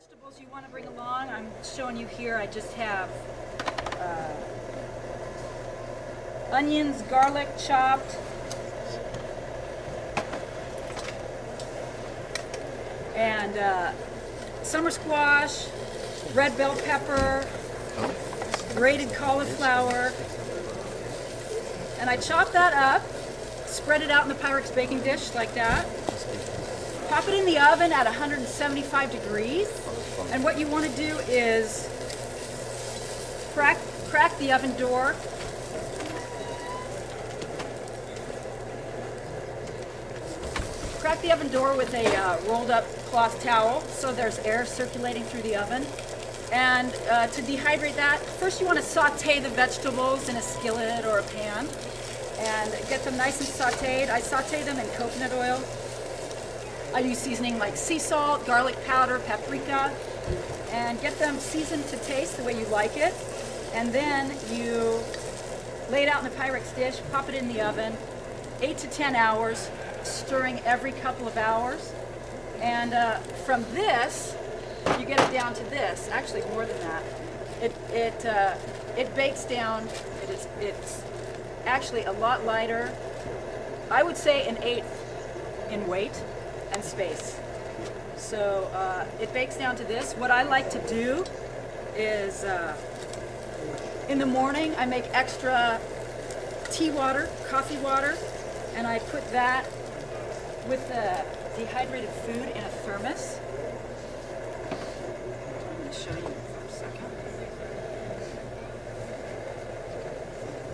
vegetables you want to bring along, I'm showing you here. I just have onions, garlic chopped, and summer squash, red bell pepper, grated cauliflower, and I chop that up, spread it out in the Pyrex baking dish like that. Pop it in the oven at 175 degrees, and what you want to do is crack the oven door. Crack the oven door with a rolled up cloth towel so there's air circulating through the oven. And to dehydrate that, first you want to saute the vegetables in a skillet or a pan and get them nice and sauteed. I saute them in coconut oil. I use seasoning like sea salt, garlic powder, paprika, and get them seasoned to taste the way you like it. And then you lay it out in a Pyrex dish, pop it in the oven, 8 to 10 hours, stirring every couple of hours. And from this, you get it down to this, actually more than that. It bakes down, it's actually a lot lighter. I would say an eighth in weight and space. So it bakes down to this. What I like to do is in the morning I make extra tea water, coffee water, and I put that with the dehydrated food in a thermos. I'm going to show you for a second.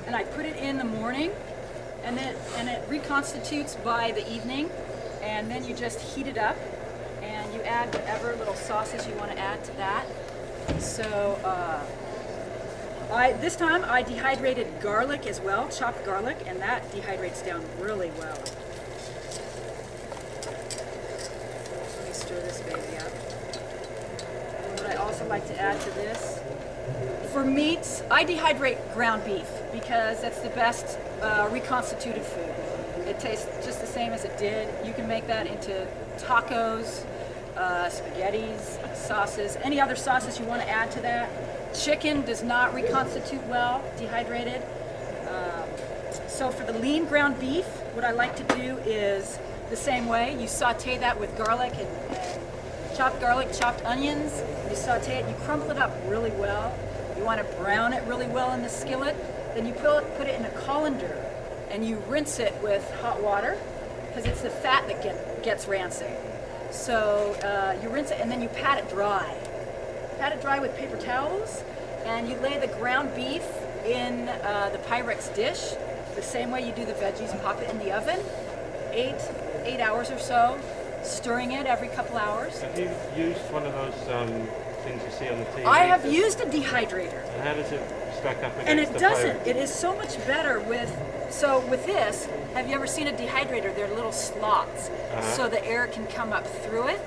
And I put it in the morning, and it reconstitutes by the evening, and then you just heat it up, and you add whatever little sauces you want to add to that. So this time I dehydrated garlic as well, chopped garlic, and that dehydrates down really well. Let me stir this baby up. And what I also like to add to this, for meats, I dehydrate ground beef because that's the best reconstituted food. It tastes just the same as it did. You can make that into tacos, spaghettis, sauces, any other sauces you want to add to that. Chicken does not reconstitute well, dehydrated. So for the lean ground beef, what I like to do is the same way. You saute that with garlic and chopped garlic, chopped onions. You saute it, you crumble it up really well. You want to brown it really well in the skillet. Then you put it in a colander and you rinse it with hot water because it's the fat that gets rancid. So you rinse it and then you pat it dry. Pat it dry with paper towels, and you lay the ground beef in the Pyrex dish the same way you do the veggies. Pop it in the oven, 8 hours or so, stirring it every couple hours. Have you used one of those things you see on the TV? I have used a dehydrator. And how does it stack up against And it the doesn't. Pyrex? It is so much better with this. Have you ever seen a dehydrator? They're little slots, so the air can come up through it.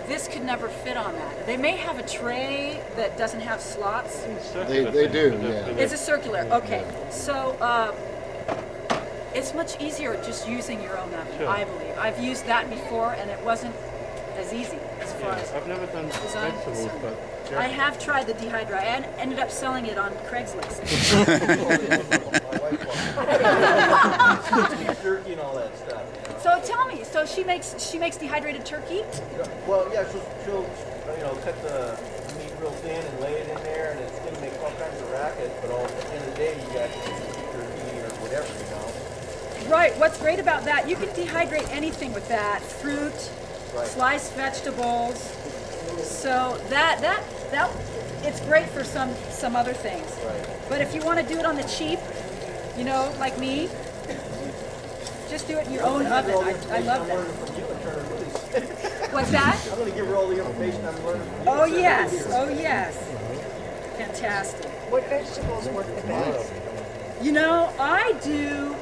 This could never fit on that. They may have a tray that doesn't have slots. They do, yeah. It's a circular. Okay, so it's much easier just using your own oven. Sure. I believe. I've used that before, and it wasn't as easy as far as I've never done design is vegetables, concerned. but I have tried the dehydrator. I ended up selling it on Craigslist. Turkey and all that stuff. So tell me, so she makes dehydrated turkey? Well, yeah, she'll cut the meat real thin and lay it in there, and it's going to make all kinds of racket. But at the end of the day, you got turkey or whatever, Right. What's great about that? You can dehydrate anything with that. Fruit, Right. sliced vegetables. So that it's great for some other things. Right. But if you want to do it on the cheap, like me, just do it in your own oven. I love that. From you and turn her loose. What's that? I'm going to give her all the information I'm learning from you. Oh yes, oh yes. Fantastic. What vegetables work the best? I do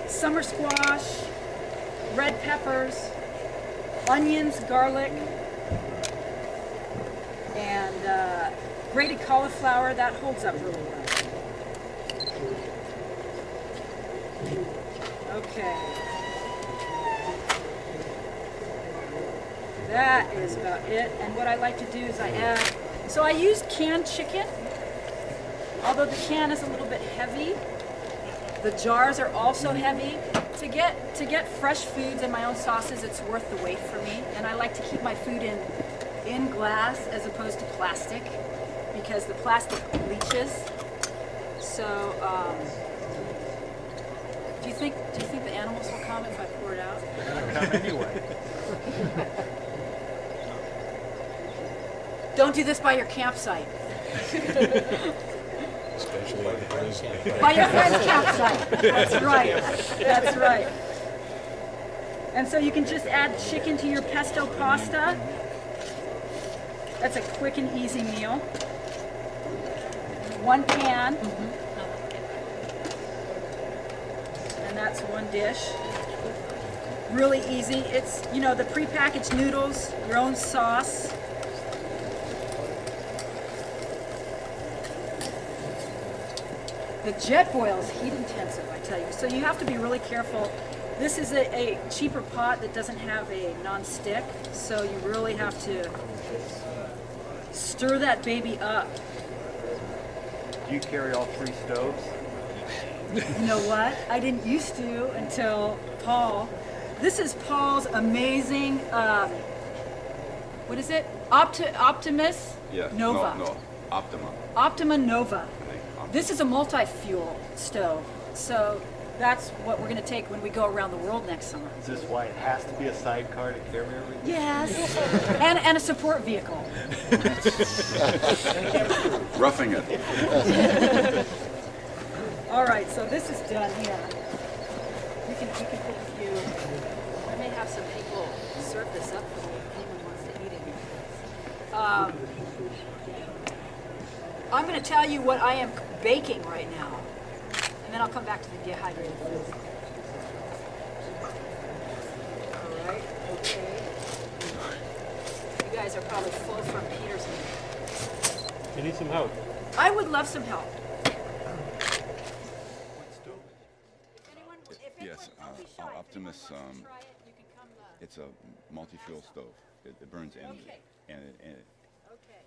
summer squash, red peppers, onions, garlic, and grated cauliflower. That holds up really well. Okay. that is about it. And what I like to do is I add, so I use canned chicken, although the can is a little bit heavy. The jars are also heavy. To get fresh foods and my own sauces, it's worth the wait for me. And I like to keep my food in glass as opposed to plastic because the plastic leaches. So, do you think the animals will come if I pour it out? Come anyway. Don't do this by your campsite. Especially By your friend's campsite. That's right. That's right. And so you can just add chicken to your pesto pasta. That's a quick and easy meal. One pan. And that's one dish. Really easy. It's, you know, the prepackaged noodles, your own sauce. The jet boil is heat intensive, I tell you. So you have to be really careful. This is a cheaper pot that doesn't have a non-stick, so you really have to stir that baby up. Do you carry all 3 stoves? You know what? I didn't used to until Paul. This is Paul's amazing, what is it? Optimus Yes. Nova. No, Optima. Optima Nova. This is a multi-fuel stove, so that's what we're going to take when we go around the world next summer. Is this why it has to be a sidecar to carry everything? Yes, and a support vehicle. Roughing it. All right, so this is done here. We can put a few. I may have some people serve this up for me if anyone wants to eat it. I'm going to tell you what I am baking right now, and then I'll come back to the dehydrated food. All right, okay. You guys are probably full from Peter's meal. You need some help. I would love some help. Yes, Optimus. It's a multi-fuel stove. It burns energy, Okay. and Okay.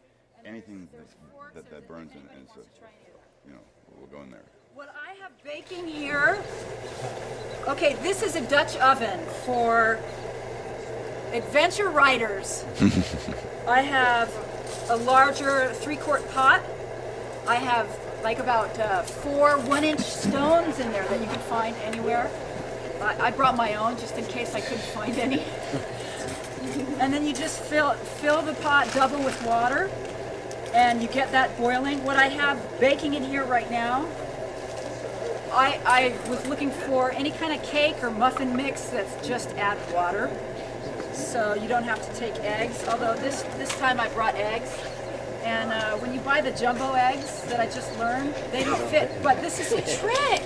anything There's forks that and burns anybody and wants to try any of that. you know, will go in there. What I have baking here, okay, this is a Dutch oven for adventure riders. I have a larger 3-quart pot. I have like about 4 1-inch stones in there that you can find anywhere. I brought my own just in case I couldn't find any. And then you just fill the pot double with water, and you get that boiling. What I have baking in here right now, I was looking for any kind of cake or muffin mix that's just add water. So you don't have to take eggs, although this time I brought eggs. And when you buy the jumbo eggs that I just learned, they don't fit. But this is the trick.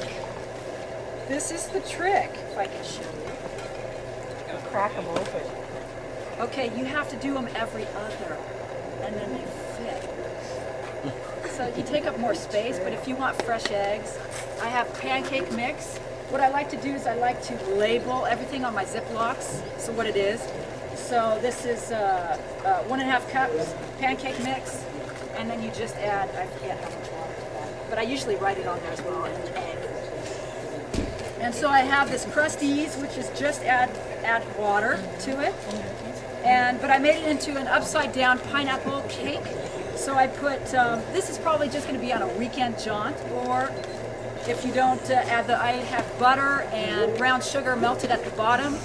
This is the trick, if I can show you. Crack them open. Okay, you have to do them every other, and then they fit. So you take up more space, but if you want fresh eggs, I have pancake mix. What I like to do is I like to label everything on my Ziplocs, so what it is. So this is 1.5 cups pancake mix, and then you just add, I forget how much water to add, but I usually write it on there as well, and an egg. And so I have this Crusties, which is just add water to it. But I made it into an upside down pineapple cake. So I put, this is probably just going to be on a weekend jaunt, or if you don't I have butter and brown sugar melted at the bottom.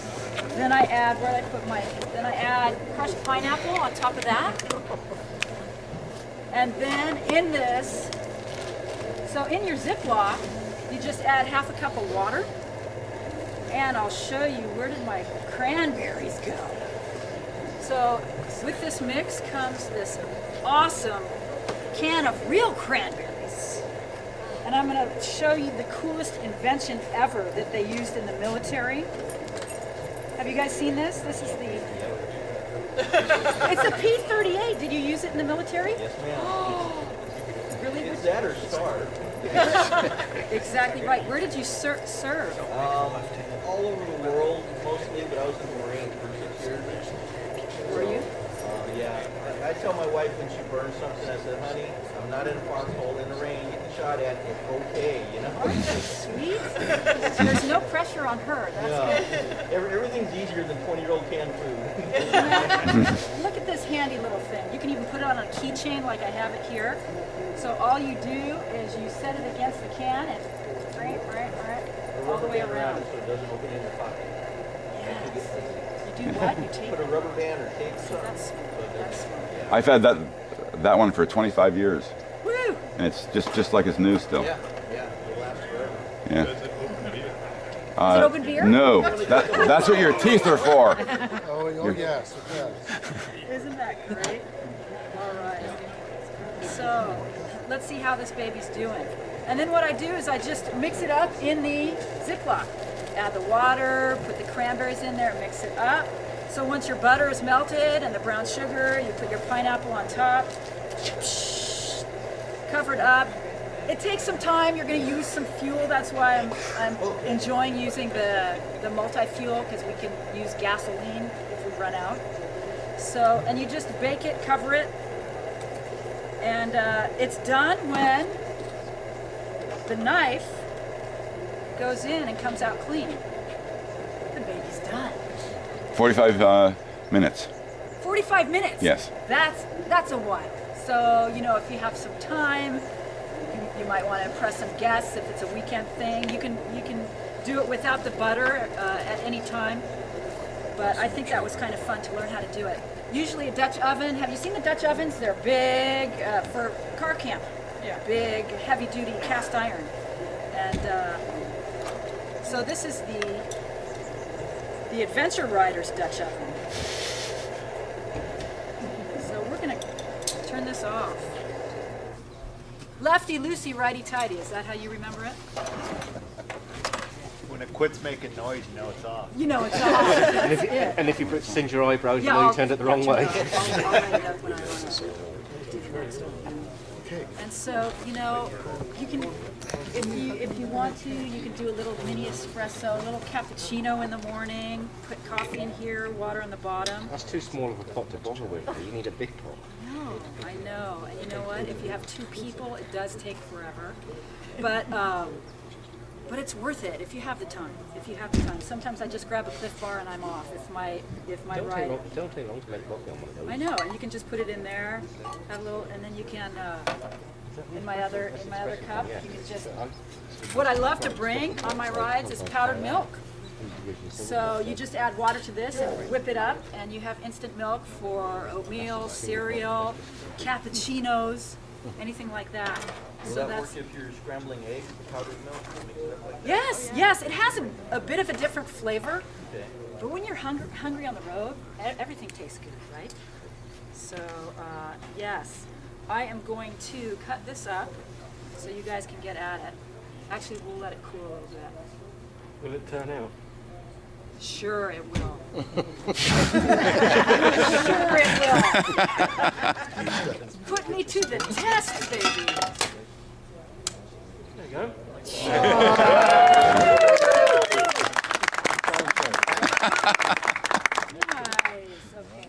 Then I add, then I add crushed pineapple on top of that. And then in this, so in your Ziploc, you just add 1/2 cup of water. And I'll show you, where did my cranberries go? So with this mix comes this awesome can of real cranberries. And I'm going to show you the coolest invention ever that they used in the military. Have you guys seen this? This is the... It's a P-38. Did you use it in the military? Yes, ma'am. Really? It's that or starve. Exactly right. Where did you serve? All over the world, mostly, but I was in the Marines for 6 years. Were you? Yeah, I tell my wife when she burns something, I said, honey, I'm not in a foxhole in the rain getting shot at. It's okay, you know? Aren't you sweet? There's no pressure on her. That's good. Everything's easier than 20-year-old canned food. Look at this handy little thing. You can even put it on a keychain like I have it here. So all you do is you set it against the can and right, all the way around. So it doesn't open in your pocket. Yes. You do what? You tape Put a it? rubber band or tape So something. that's smart. That's smart. I've had that one for 25 years, Woo! and it's just like it's new still. Yeah, it'll last forever. Yeah. Is it open beer? No, that's what your teeth are for. Oh, yes, it does. Isn't that great? All right. So let's see how this baby's doing. And then what I do is I just mix it up in the Ziploc. Add the water, put the cranberries in there, mix it up. So once your butter is melted and the brown sugar, you put your pineapple on top. Cover it up. It takes some time. You're going to use some fuel. That's why I'm enjoying using the multi-fuel, because we can use gasoline if we run out. So, and you just bake it, cover it, and it's done when the knife goes in and comes out clean. The baby's done. 45 minutes. 45 minutes. Yes. That's a while. So, you know, if you have some time, you might want to impress some guests. If it's a weekend thing, you can do it without the butter at any time. But I think that was kind of fun to learn how to do it. Usually a Dutch oven. Have you seen the Dutch ovens? They're big for car camp. Yeah. Big, heavy-duty cast iron. And so this is the Adventure Rider's Dutch oven. So we're gonna turn this off. Lefty loosey, righty tighty. Is that how you remember it? When it quits making noise, you know it's off. You know it's off. That's it. And if you singe your eyebrows, you Yeah, know I'll you turned it the wrong catch way. I'll write it up when I want to do the next one. And so, you know, you can, if you want to, you can do a little mini espresso, a little cappuccino in the morning, put coffee in here, water on the bottom. That's too small of a pot to bottle with. You need a big pot. No, I know. And you know what? If you have 2 people, it does take forever. But it's worth it if you have the time. If you have the time. Sometimes I just grab a Cliff Bar and I'm off. If my ride. Don't take long to make coffee on one of those. I know, and you can just put it in there, have a little, and then you can in my other cup. You can just. What I love to bring on my rides is powdered milk. So you just add water to this and whip it up, and you have instant milk for oatmeal, cereal, cappuccinos, anything like that. Will So that that's. work if you're scrambling eggs with powdered milk? Mix it up like that? Yes, it has a bit of a different flavor, Okay. but when you're hungry on the road, everything tastes good, right? So, yes, I am going to cut this up so you guys can get at it. Actually, we'll let it cool a little bit. Will it turn out? Sure it will. Sure it will. Put me to the test, baby. There you go. Nice. Okay.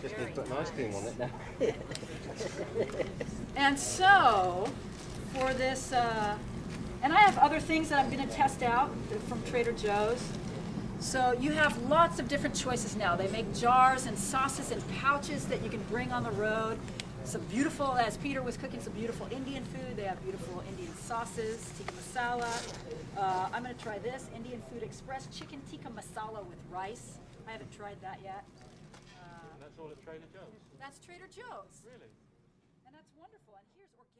Just need to put an ice cream on it now. And so, for this, and I have other things that I'm going to test out from Trader Joe's. So you have lots of different choices now. They make jars and sauces and pouches that you can bring on the road. Some beautiful, as Peter was cooking some beautiful Indian food, they have beautiful Indian sauces, tikka masala. I'm going to try this, Indian Food Express chicken tikka masala with rice. I haven't tried that yet. That's all at Trader Joe's. That's Trader Joe's. Really? And that's wonderful. And here's organic.